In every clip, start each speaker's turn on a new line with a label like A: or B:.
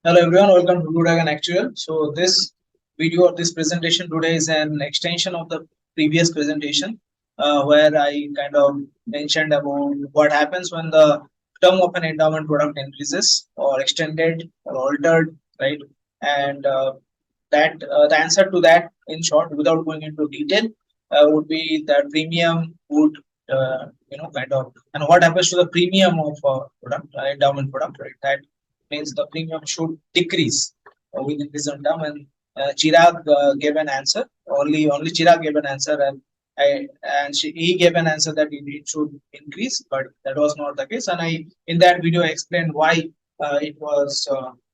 A: Hello everyone, welcome to Blue Dragon Actuarial. So this video or this presentation today is an extension of the previous presentation where I kind of mentioned about what happens when the term of an endowment product increases or extended or altered, right? And that the answer to that, in short, without going into detail, would be that premium would kind of, and what happens to the premium of product endowment product, right? That means the premium should decrease within this term. And Chirag gave an answer. Only Chirag gave an answer, and he gave an answer that it should increase, but that was not the case. And I in that video I explained why it was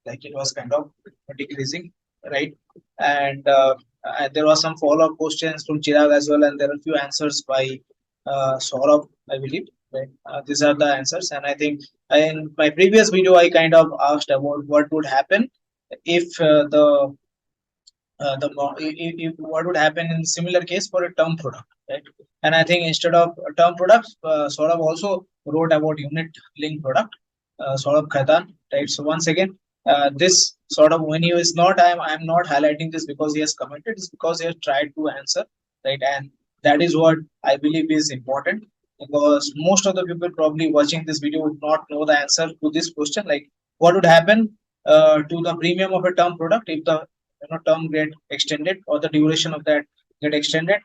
A: it was kind of decreasing, right? And there was some follow-up questions from Chirag as well, and there are a few answers by Saurabh, I believe. Right? These are the answers, and I think in my previous video I kind of asked about what would happen if what would happen in similar case for a term product, right? And I think instead of a term products, Saurabh also wrote about unit linked product, Saurabh Khaitan, right? So once again, this sort of when he is not, I'm not highlighting this because he has commented, it's because he has tried to answer, right? And that is what I believe is important, because most of the people probably watching this video would not know the answer to this question, like what would happen to the premium of a term product if the term get extended or the duration of that get extended,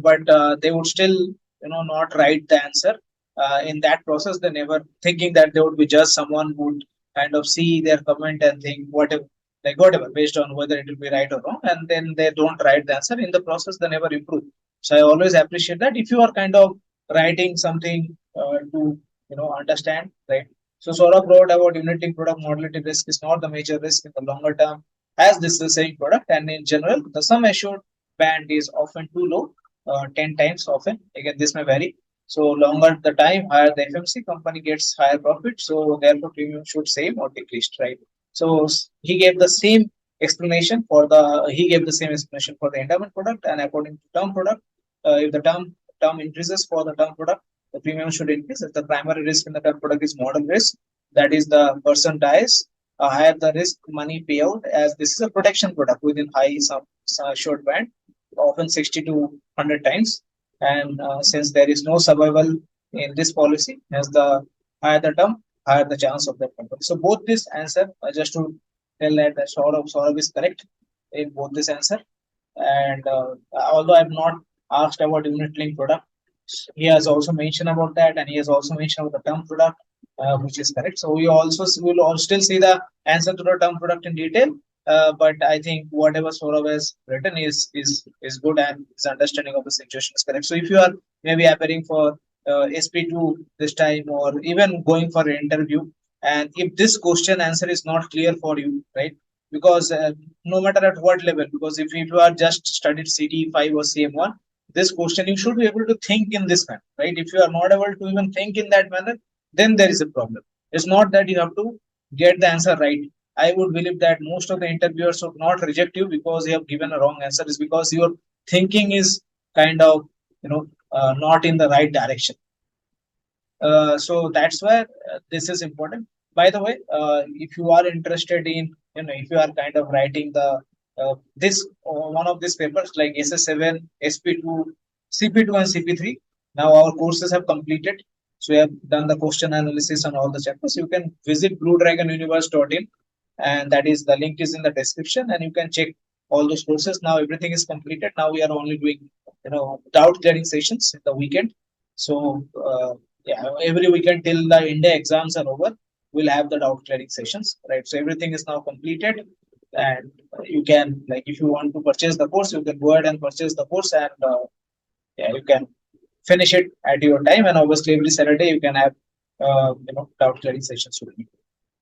A: but they would still not write the answer. In that process they never thinking that they would be just someone who would kind of see their comment and think whatever, like whatever, based on whether it will be right or wrong, and then they don't write the answer. In the process they never improve. So I always appreciate that if you are kind of writing something to understand, right? So Saurabh wrote about unit linked product mortality risk is not the major risk in the longer term, as this is the same product, and in general the sum assured band is often too low, 10 times often. Again, this may vary. So longer the time, higher the FMC company gets higher profit. So therefore premium should same or decreased, right? So he gave the same explanation for the endowment product, and according to term product, if the term increases for the term product, the premium should increase. If the primary risk in the term product is model risk, that is the person dies, higher the risk money payout, as this is a protection product within high short band, often 60 to 100 times. And since there is no survival in this policy, as the higher the term, higher the chance of that company. So both this answer, just to tell that the Saurabh is correct in both this answer. And although I'm not asked about unit link product, he has also mentioned about that, and he has also mentioned about the term product, which is correct. So we also will all still see the answer to the term product in detail. But I think whatever Saurabh has written is good, and his understanding of the situation is correct. So if you are maybe appearing for SP2 this time, or even going for an interview, and if this question answer is not clear for you, right? Because no matter at what level, because if you are just studied CT5 or CM1, this question you should be able to think in this manner, right? If you are not able to even think in that manner, then there is a problem. It's not that you have to get the answer right. I would believe that most of the interviewers would not reject you because you have given a wrong answer. Is because your thinking is kind of not in the right direction. So that's why this is important. By the way, if you are interested in, if you are kind of writing the this one of these papers like SS7, SP2, CP2, and CP3, now our courses have completed. So we have done the question analysis on all the chapters. You can visit bluedragonuniverse.in, and that is the link is in the description, and you can check all those courses. Now everything is completed. Now we are only doing doubt clearing sessions in the weekend. So yeah, every weekend till the India exams are over, we'll have the doubt clearing sessions, right? So everything is now completed, and you can, like, if you want to purchase the course, you can go ahead and purchase the course, and yeah, you can finish it at your time. And obviously, every Saturday you can have doubt clearing sessions with me.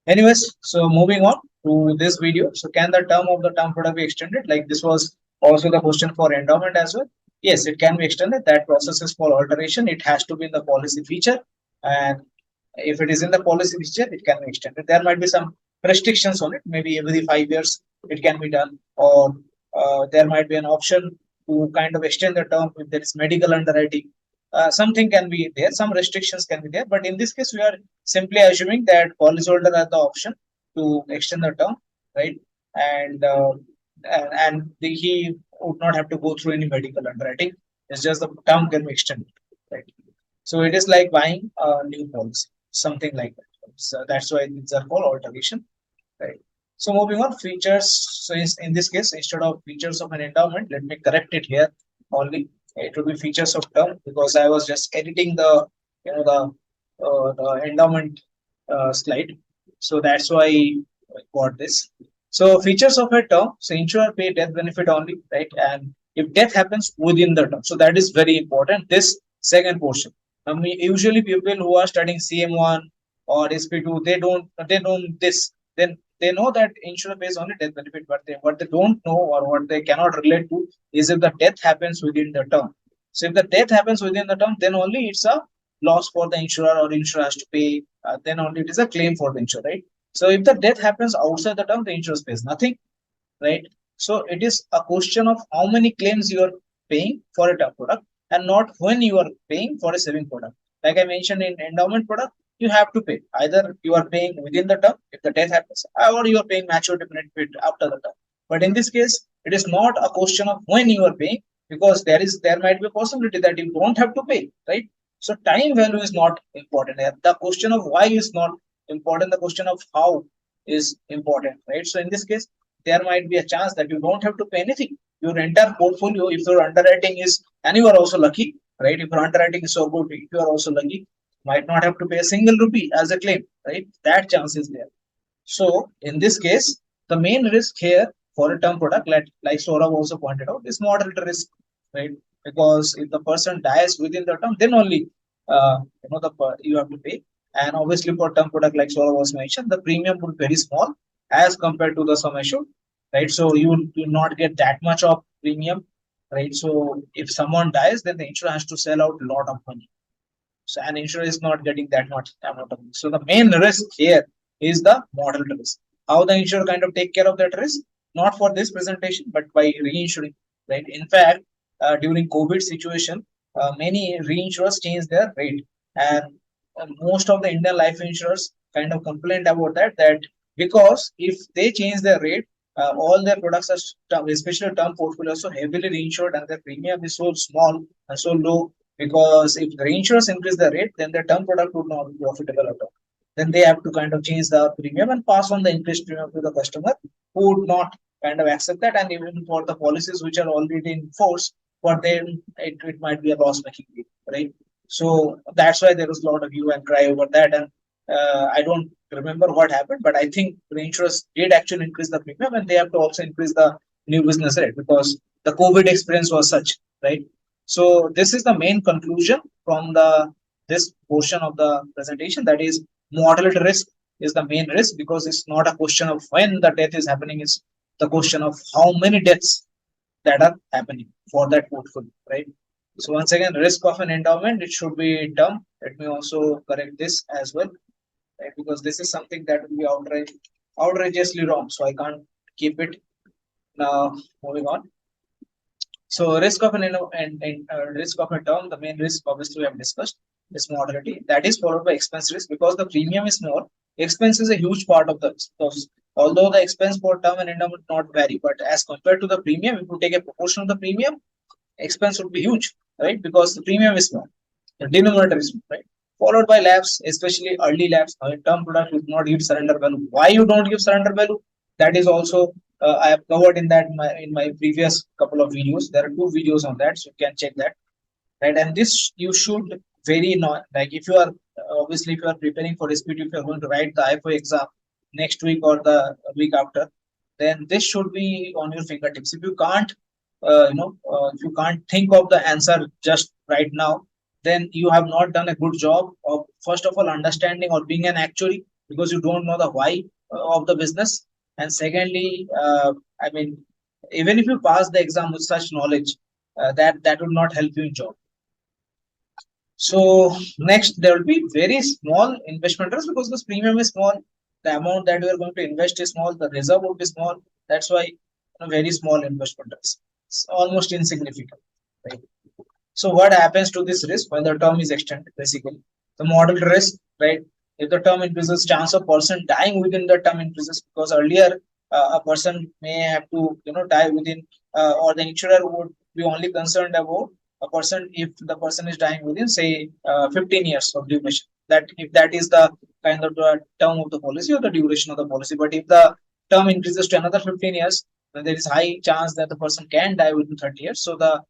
A: Anyways, so moving on to this video. So can the term of the term product be extended? Like this was also the question for endowment as well. Yes, it can be extended. That process is for alteration. It has to be in the policy feature. And if it is in the policy feature, it can be extended. There might be some restrictions on it. Maybe every 5 years it can be done. Or there might be an option to kind of extend the term if there is medical underwriting. Something can be there, some restrictions can be there, but in this case we are simply assuming that policyholder has the option to extend the term, right? And he would not have to go through any medical underwriting. It's just the term can be extended, right? So it is like buying a new policy, something like that. So that's why these are called alteration, right? So moving on, features. So in this case, instead of features of an endowment, let me correct it here only. It will be features of term because I was just editing the the endowment slide. So that's why I got this. So features of a term. So insurer pay death benefit only, right? And if death happens within the term, so that is very important. This second portion. Usually people who are studying CM1 or SP2, they don't this. Then they know that insurance pays only death benefit, but what they don't know or what they cannot relate to is if the death happens within the term. So if the death happens within the term, then only it's a loss for the insurer or insurer has to pay. Then only it is a claim for the insurer, right? So if the death happens outside the term, the insurance pays nothing, right? So it is a question of how many claims you are paying for a term product and not when you are paying for a saving product. Like I mentioned in endowment product, you have to pay. Either you are paying within the term if the death happens, or you are paying maturity benefit after the term. But in this case, it is not a question of when you are paying because there might be a possibility that you don't have to pay, right? So time value is not important. The question of why is not important. The question of how is important, right? So in this case, there might be a chance that you don't have to pay anything. Your entire portfolio, if your underwriting is, and you are also lucky, right? If your underwriting is so good, if you are also lucky, might not have to pay a single rupee as a claim, right? That chance is there. So in this case, the main risk here for a term product, like Saurabh also pointed out, is moderate risk, right? Because if the person dies within the term, then only you have to pay. And obviously for term product, like Saurabh was mentioned, the premium would be very small as compared to the sum assured, right? So you will not get that much of premium, right? So if someone dies, then the insurer has to sell out a lot of money. So an insurer is not getting that much amount of risk. So the main risk here is the moderate risk. How the insurer kind of take care of that risk? Not for this presentation, but by reinsuring. Right. In fact, during COVID situation, many reinsurers changed their rate, and most of the Indian life insurers kind of complained about that. That because if they change their rate, all their products are especially term portfolios, so heavily reinsured, and their premium is so small and so low because if the reinsurers increase the rate, then the term product would not be profitable at all. Then they have to kind of change the premium and pass on the increased premium to the customer who would not kind of accept that. And even for the policies which are already in force, for them, it might be a loss making deal, right? So that's why there was a lot of hue and cry over that. And I don't remember what happened, but I think the insurers did actually increase the premium and they have to also increase the new business rate because the COVID experience was such, right? So this is the main conclusion from the this portion of the presentation. That is, moderate risk is the main risk because it's not a question of when the death is happening. It's the question of how many deaths that are happening for that portfolio, right? So once again, risk of an endowment, it should be term. Let me also correct this as well, right? Because this is something that will be outrageously wrong. So I can't keep it now. Moving on. So risk of risk of a term, the main risk obviously we have discussed is moderate. That is followed by expense risk because the premium is small. Expense is a huge part of the those. Although the expense for term and endowment not vary, but as compared to the premium, if you take a proportion of the premium, expense would be huge, right? Because the premium is small, the denominator is small, right? Followed by lapse, especially early lapse. Now, in term product, you do not give surrender value. Why you don't give surrender value? That is also I have covered in that in my previous couple of videos. There are two videos on that, so you can check that, right? And this you should very not like if you are obviously if you are preparing for SPT, if you are going to write the IFO exam next week or the week after, then this should be on your fingertips. If you can't, if you can't think of the answer just right now, then you have not done a good job of first of all understanding or being an actuary because you don't know the why of the business, and secondly, I mean, even if you pass the exam with such knowledge, that will not help you in job. So next, there will be very small investment risk because this premium is small. The amount that we are going to invest is small. The reserve would be small. That's why very small investment risk. It's almost insignificant. Right? So what happens to this risk when the term is extended? Basically, the model risk, right? If the term increases, chance of person dying within the term increases, because earlier a person may have to die within, or the insurer would be only concerned about a person if the person is dying within, say, 15 years of duration. That if that is the kind of the term of the policy or the duration of the policy. But if the term increases to another 15 years, then there is high chance that the person can die within 30 years. So the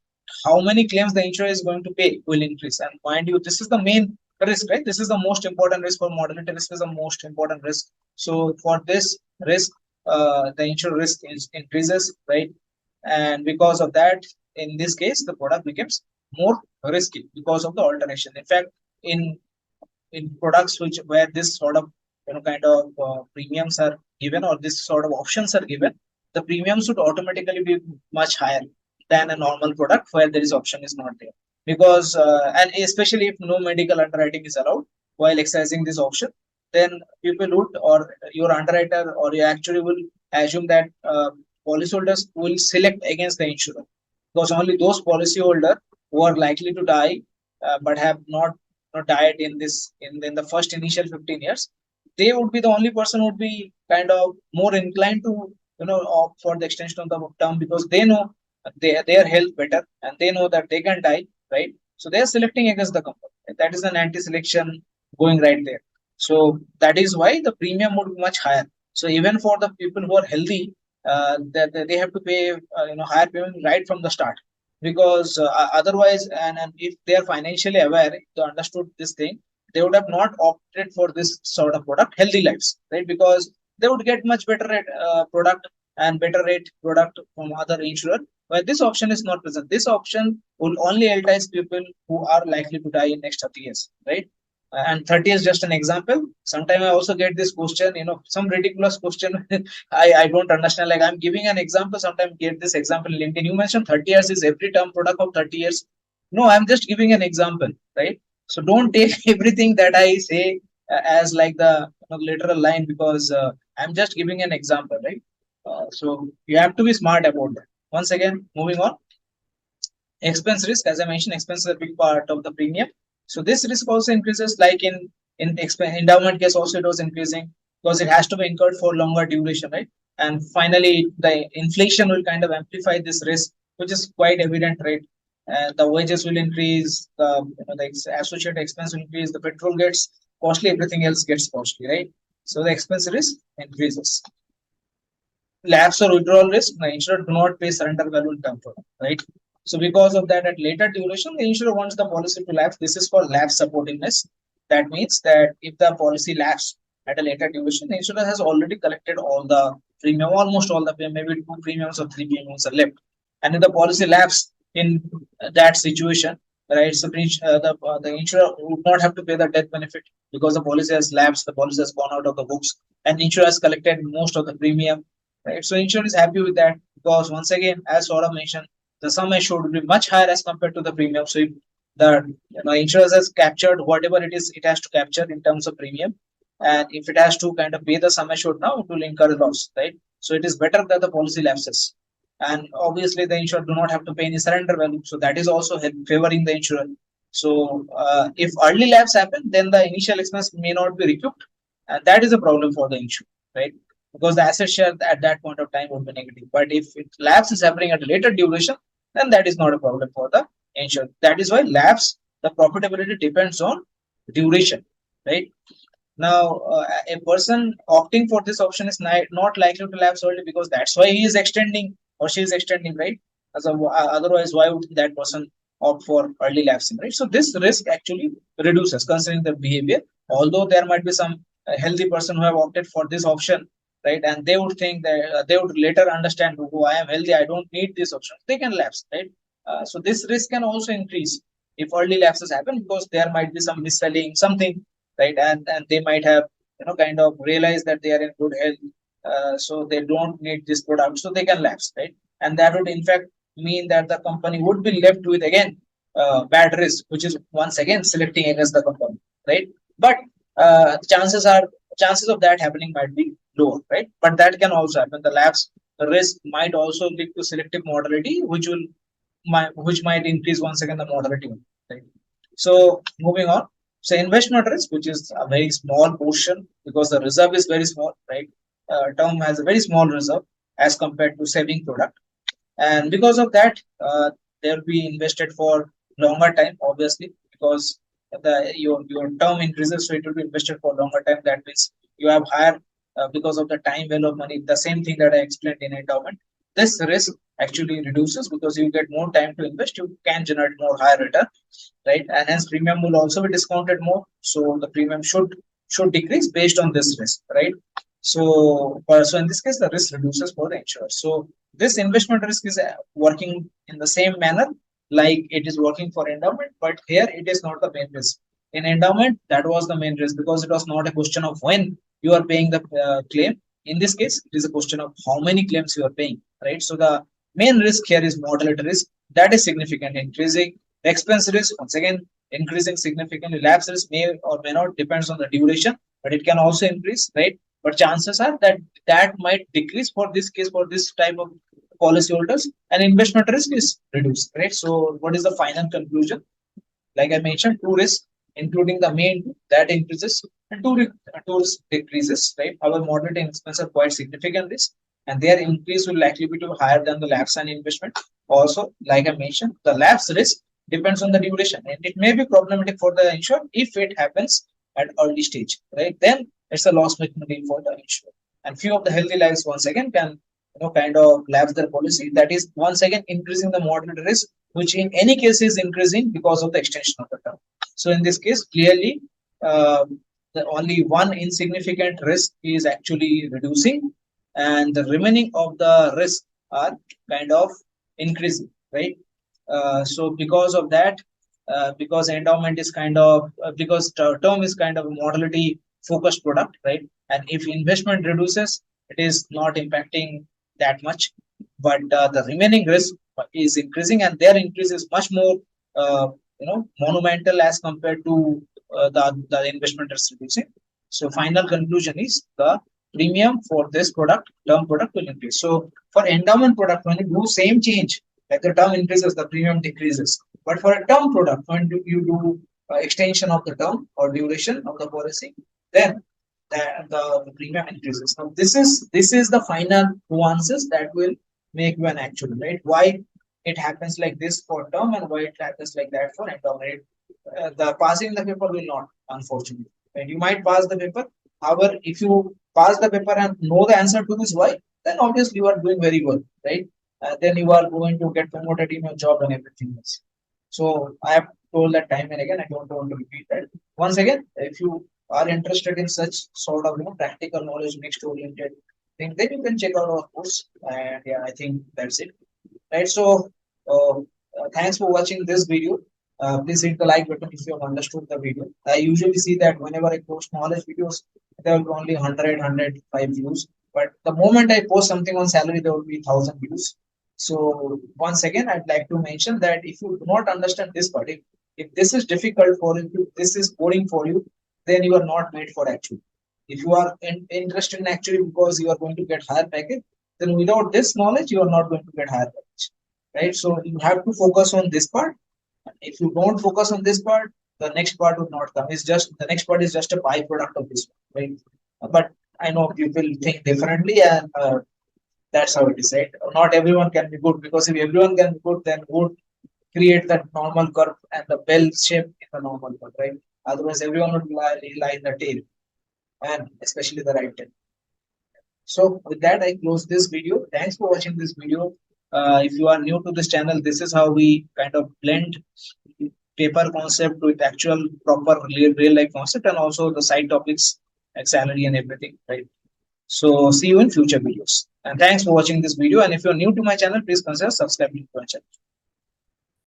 A: how many claims the insurer is going to pay will increase. And mind you, this is the main risk, right? This is the most important risk, for mortality risk is the most important risk. So for this risk, the insurer risk increases, right? And because of that, in this case, the product becomes more risky because of the alteration. In fact, in products which where this sort of kind of premiums are given, or this sort of options are given, the premiums should automatically be much higher than a normal product where there is option is not there. Because and especially if no medical underwriting is allowed while exercising this option, then people would, or your underwriter or your actuary will assume that policyholders will select against the insurer, because only those policyholders who are likely to die but have not died in the first initial 15 years, they would be the only person who would be kind of more inclined to opt for the extension of the term, because they know their health better and they know that they can die, right? So they are selecting against the company. That is an anti-selection going right there. So that is why the premium would be much higher. So even for the people who are healthy, that they have to pay higher payment right from the start, because otherwise, and if they are financially aware, if they understood this thing, they would have not opted for this sort of product, healthy lives, right? Because they would get much better rate product and better rate product from other insurer, where this option is not present. This option will only entice people who are likely to die in next 30 years, right? And 30 is just an example. Sometimes I also get this question, some ridiculous question. I don't understand. Like, I'm giving an example. Sometimes get this example in LinkedIn. You mentioned 30 years is every term product of 30 years. No, I'm just giving an example, right? So don't take everything that I say as like the literal line, because I'm just giving an example, right? So you have to be smart about that. Once again, moving on. Expense risk, as I mentioned, expense is a big part of the premium. So this risk also increases, like in endowment case also it was increasing, because it has to be incurred for longer duration, right? And finally, the inflation will kind of amplify this risk, which is quite evident, right? And the wages will increase, the associated expense will increase, the petrol gets costly, everything else gets costly, right? So the expense risk increases. Lapse or withdrawal risk, the insurer do not pay surrender value in term product, right? So because of that, at later duration, the insurer wants the policy to lapse. This is called lapse supportiveness. That means that if the policy lapse at a later duration, the insurer has already collected all the premium, almost all the premium, maybe two premiums or three premiums are left. And if the policy lapse in that situation, right? So the insurer would not have to pay the death benefit, because the policy has lapsed, the policy has gone out of the books, and insurer has collected most of the premium, right? So insurer is happy with that, because once again, as Saurabh mentioned, the sum assured will be much higher as compared to the premium. So if the insurance has captured whatever it is, it has to capture in terms of premium, and if it has to kind of pay the sum assured now, it will incur loss, right? So it is better that the policy lapses, and obviously the insurer do not have to pay any surrender value. So that is also favoring the insurer. So if early lapse happen, then the initial expense may not be recouped, and that is a problem for the insurer, right? Because the asset share at that point of time would be negative. But if it lapse is happening at a later duration, then that is not a problem for the insurer. That is why lapse, the profitability depends on duration, right? Now, a person opting for this option is not likely to lapse early, because that's why he is extending or she is extending, right? Otherwise, why would that person opt for early lapsing, right? So this risk actually reduces considering the behavior. Although there might be some healthy person who have opted for this option, right? And they would think that they would later understand, oh, I am healthy, I don't need this option. They can lapse, right? So this risk can also increase if early lapses happen, because there might be some misselling, something, right? And they might have kind of realized that they are in good health, so they don't need this product, so they can lapse, right? And that would in fact mean that the company would be left with again bad risk, which is once again selecting against the company, right? But chances of that happening might be lower, right? But that can also happen. The lapse risk might also lead to selective mortality, which might increase once again the mortality, right? So moving on. So investment risk, which is a very small portion because the reserve is very small, right? Term has a very small reserve as compared to saving product, and because of that, they'll be invested for longer time, obviously, because your term increases, so it will be invested for longer time. That means you have higher because of the time value of money. The same thing that I explained in endowment. This risk actually reduces because you get more time to invest. You can generate more higher return, right? And hence premium will also be discounted more. So the premium should decrease based on this risk, right? So in this case, the risk reduces for the insurer. So this investment risk is working in the same manner like it is working for endowment, but here it is not the main risk. In endowment, that was the main risk because it was not a question of when you are paying the claim. In this case, it is a question of how many claims you are paying, right? So the main risk here is mortality risk. That is significantly increasing. The expense risk, once again, increasing significantly. Lapse risk may or may not, depends on the duration, but it can also increase, right? But chances are that that might decrease for this case, for this type of policyholders, and investment risk is reduced, right? So what is the final conclusion? Like I mentioned, two risks, including the main two, that increases, and two risk decreases, right? Our mortality and expense are quite significant risk, and their increase will likely be to higher than the lapse and investment. Also, like I mentioned, the lapse risk depends on the duration, and it may be problematic for the insurer if it happens at early stage, right? Then it's a loss making deal for the insurer. And few of the healthy lives once again can kind of lapse their policy. That is once again increasing the mortality risk, which in any case is increasing because of the extension of the term. So in this case, clearly, uh, the only one insignificant risk is actually reducing, and the remaining of the risk are kind of increasing, right? So because of that, because endowment is kind of because term is kind of a mortality focused product, right? And if investment reduces, it is not impacting that much, but the remaining risk is increasing, and their increase is much more monumental as compared to the investment is reducing. So final conclusion is the premium for this product, term product, will increase. So for endowment product, when you do same change, like the term increases, the premium decreases. But for a term product, when you do extension of the term or duration of the policy, then the premium increases. Now this is the final nuances that will make you an actual, right? Why it happens like this for term and why it happens like that for endowment. The passing the paper will not, unfortunately. And you might pass the paper. However, if you pass the paper and know the answer to this why, then obviously you are doing very well, right? Then you are going to get promoted in your job and everything else. So I have told that time and again. I don't want to repeat that. Once again, if you are interested in such sort of practical knowledge mixed oriented thing, then you can check out our course. And yeah, I think that's it. Right. So thanks for watching this video. Please hit the like button if you have understood the video. I usually see that whenever I post knowledge videos, there will be only 100, views. But the moment I post something on salary, there will be 1,000 views. So once again, I'd like to mention that if you do not understand this part, if this is difficult for you, if this is boring for you, then you are not made for actually. If you are interested in actually because you are going to get higher package, then without this knowledge, you are not going to get higher package, right? So you have to focus on this part. If you don't focus on this part, the next part would not come. It's just the next part is just a byproduct of this one, right? But I know people think differently, and that's how it is, right? Not everyone can be good, because if everyone can be good, then would create that normal curve and the bell shape in the normal curve, right? Otherwise, everyone would lie in the tail, and especially the right tail. So with that, I close this video. Thanks for watching this video. If you are new to this channel, this is how we kind of blend paper concept with actual proper real life concept, and also the side topics like salary and everything, right? So see you in future videos. And thanks for watching this video. And if you're new to my channel, please consider subscribing to my channel.